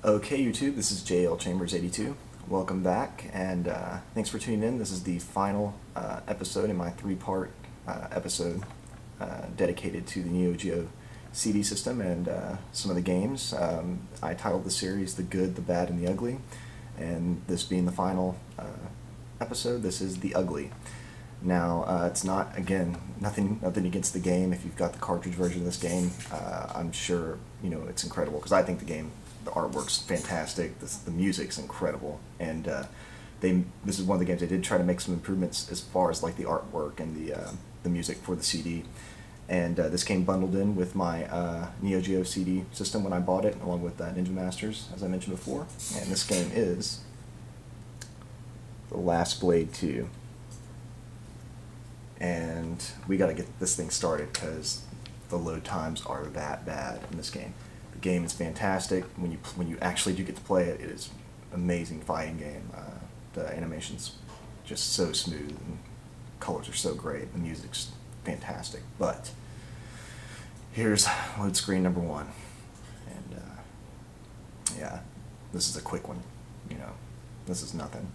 Okay, YouTube, this is JL Chambers 82. Welcome back, and thanks for tuning in. This is the final episode in my three-part episode dedicated to the Neo Geo CD system and some of the games. I titled the series The Good, the Bad, and the Ugly, and this being the final episode, this is The Ugly. Now, it's not, again, nothing against the game. If you've got the cartridge version of this game, I'm sure, you know, it's incredible, because I think the artwork's fantastic, the music's incredible, and this is one of the games they did try to make some improvements as far as like the artwork and the music for the CD. And this came bundled in with my Neo Geo CD system when I bought it, along with Ninja Masters, as I mentioned before. And this game is The Last Blade 2. And we got to get this thing started because the load times are that bad in this game. The game is fantastic. When you actually do get to play it, it is an amazing fighting game. The animation's just so smooth, and colors are so great. The music's fantastic. But here's load screen number one, and yeah, this is a quick one. You know, this is nothing.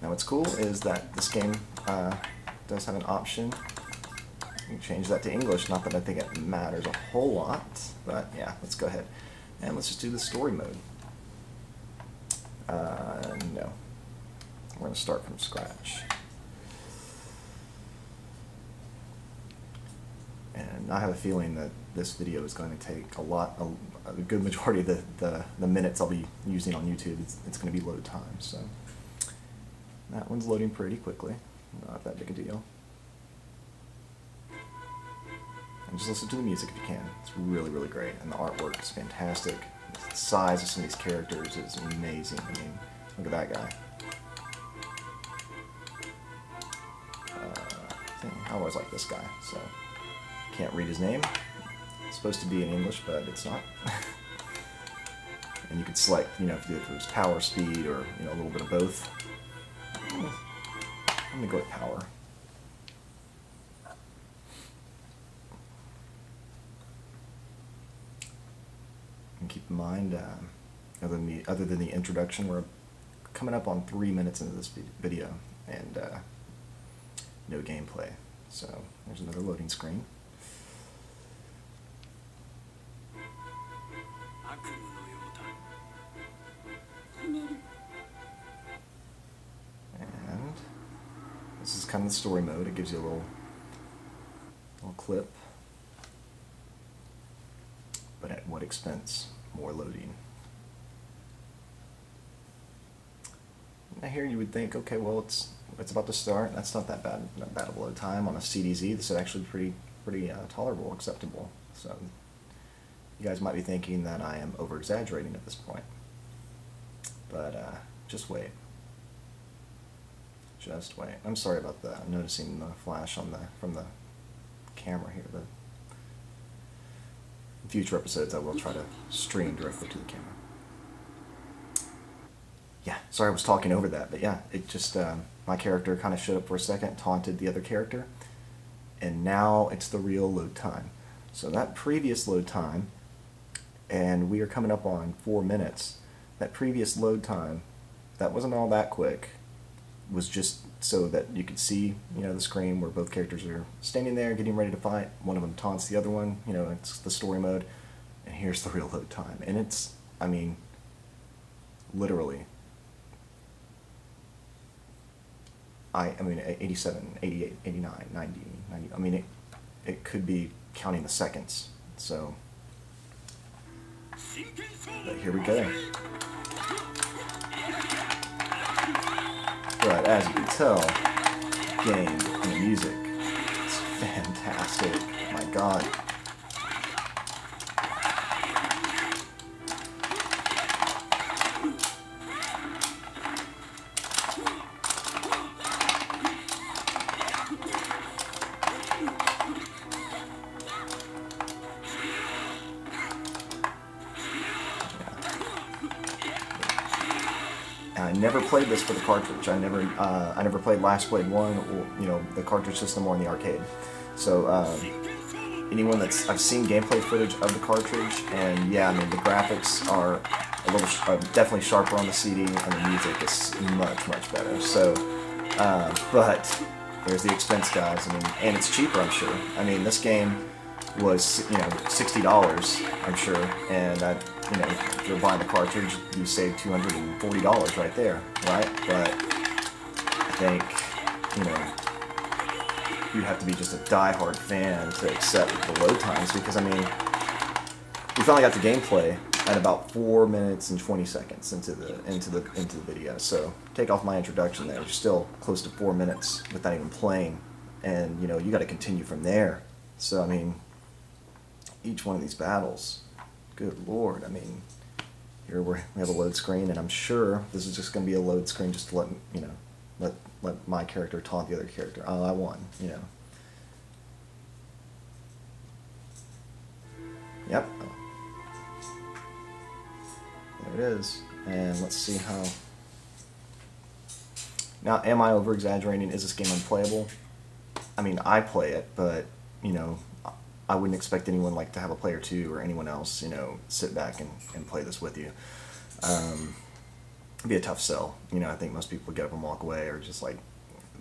Now what's cool is that this game does have an option. You can change that to English, not that I think it matters a whole lot, but yeah, let's go ahead. And let's just do the story mode. No. We're going to start from scratch. And I have a feeling that this video is going to take a good majority of the minutes I'll be using on YouTube. It's going to be load time, so. That one's loading pretty quickly, not that big a deal. And just listen to the music if you can. It's really, really great, and the artwork is fantastic. The size of some of these characters is amazing. I mean, look at that guy. I always like this guy, so can't read his name. It's supposed to be in English, but it's not. And you can select, you know, if it was power, speed, or you know, a little bit of both. I'm going to go with power. And keep in mind, other than the introduction, we're coming up on 3 minutes into this video, and no gameplay. So there's another loading screen. This is kind of the story mode. It gives you a little clip. But at what expense? More loading. Now here you would think, okay, well it's about to start. That's not that bad of a load time on a CDZ. This is actually pretty tolerable, acceptable. So you guys might be thinking that I am over exaggerating at this point. But just wait. Just wait. I'm sorry about that. I'm noticing the flash on from the camera here. But in future episodes, I will try to stream directly to the camera. Yeah, sorry I was talking over that, but yeah, it just my character kind of showed up for a second, taunted the other character, and now it's the real load time. So that previous load time, and we are coming up on 4 minutes. That previous load time, that wasn't all that quick. Was just so that you could see, you know, the screen where both characters are standing there getting ready to fight. One of them taunts the other one, you know, it's the story mode, and here's the real load time. And it's, I mean, literally, I mean, 87, 88, 89, 90, 90, I mean, it could be counting the seconds, so, but here we go. But as you can tell, the game and the music is fantastic. My God. I never played this for the cartridge. I never played Last Blade 1, or the cartridge system or in the arcade. So anyone I've seen gameplay footage of the cartridge, and yeah, I mean the graphics are definitely sharper on the CD, and the music is much better. So, but there's the expense, guys. I mean, and it's cheaper, I'm sure. I mean, this game was $60, I'm sure, and if you're buying the cartridge, you save $240 right there, right? But I think you'd have to be just a die-hard fan to accept the load times, because I mean, we finally got the gameplay at about 4 minutes and 20 seconds into the video. So take off my introduction there, you're still close to 4 minutes without even playing, and you got to continue from there. So I mean, each one of these battles, good lord, I mean, here we have a load screen, and I'm sure this is just going to be a load screen just to let my character taunt the other character. Oh, I won, Yep. There it is. And let's see how... Now, am I over-exaggerating? Is this game unplayable? I mean, I play it, but, I wouldn't expect anyone to have a player two or anyone else, sit back and play this with you. It'd be a tough sell. I think most people would get up and walk away, or just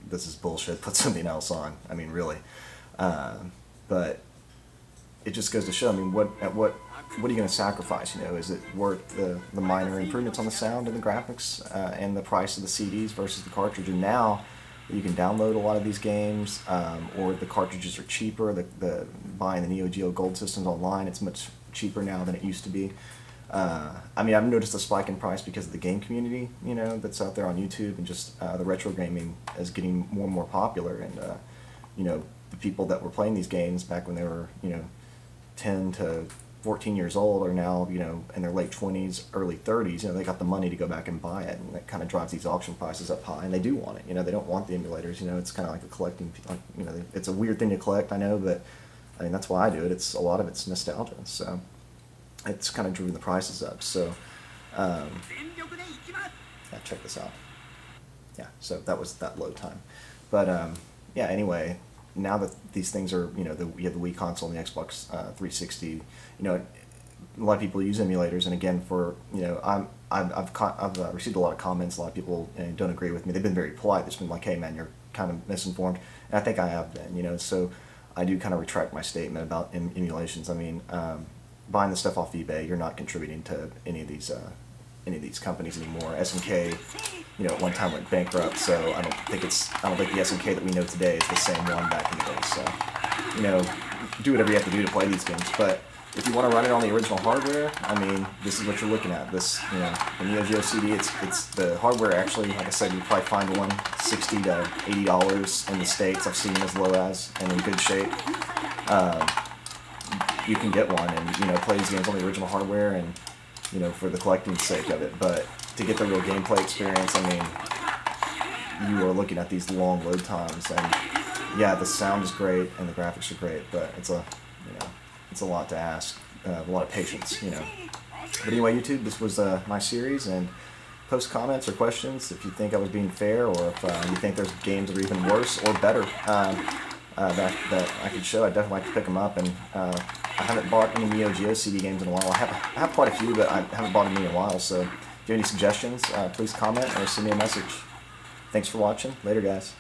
this is bullshit, put something else on. I mean, really. But it just goes to show, I mean, what are you going to sacrifice? Is it worth the minor improvements on the sound and the graphics and the price of the CDs versus the cartridge? And now you can download a lot of these games, or the cartridges are cheaper. Buying the Neo Geo Gold systems online, it's much cheaper now than it used to be. I mean, I've noticed a spike in price because of the game community, that's out there on YouTube, and just the retro gaming is getting more and more popular. And the people that were playing these games back when they were 10 to 14 years old are now in their late 20s, early 30s. They got the money to go back and buy it, and that kind of drives these auction prices up high. And they do want it. They don't want the emulators. It's kind of like a collecting. It's a weird thing to collect, I know, but I mean that's why I do it. A lot of it's nostalgia, so it's kind of driven the prices up. So yeah, check this out. Yeah, so that was that load time. But yeah, anyway, now that these things are, you have the Wii console and the Xbox 360, a lot of people use emulators, and again, for I've received a lot of comments. A lot of people don't agree with me. They've been very polite. They've been like, "Hey, man, you're kind of misinformed," and I think I have been. So I do kind of retract my statement about emulations. I mean, buying the stuff off eBay, you're not contributing to any of these companies anymore. SNK, at one time went bankrupt, so I don't think the SNK that we know today is the same one back in the day. So, do whatever you have to do to play these games. But if you want to run it on the original hardware, I mean, this is what you're looking at. This, the Neo Geo CD, it's the hardware actually, like I said, you probably find one $60 to $80 in the States. I've seen as low as, and in good shape. You can get one and, play these games on the original hardware, and, for the collecting sake of it. But to get the real gameplay experience, I mean, you are looking at these long load times, and yeah, the sound is great and the graphics are great, but it's a lot to ask, a lot of patience, But anyway, YouTube, this was my series, and post comments or questions if you think I was being fair, or if you think there's games that are even worse or better that I could show. I'd definitely like to pick them up. And I haven't bought any Neo Geo CD games in a while. I have quite a few, but I haven't bought any in a while. So if you have any suggestions, please comment or send me a message. Thanks for watching. Later, guys.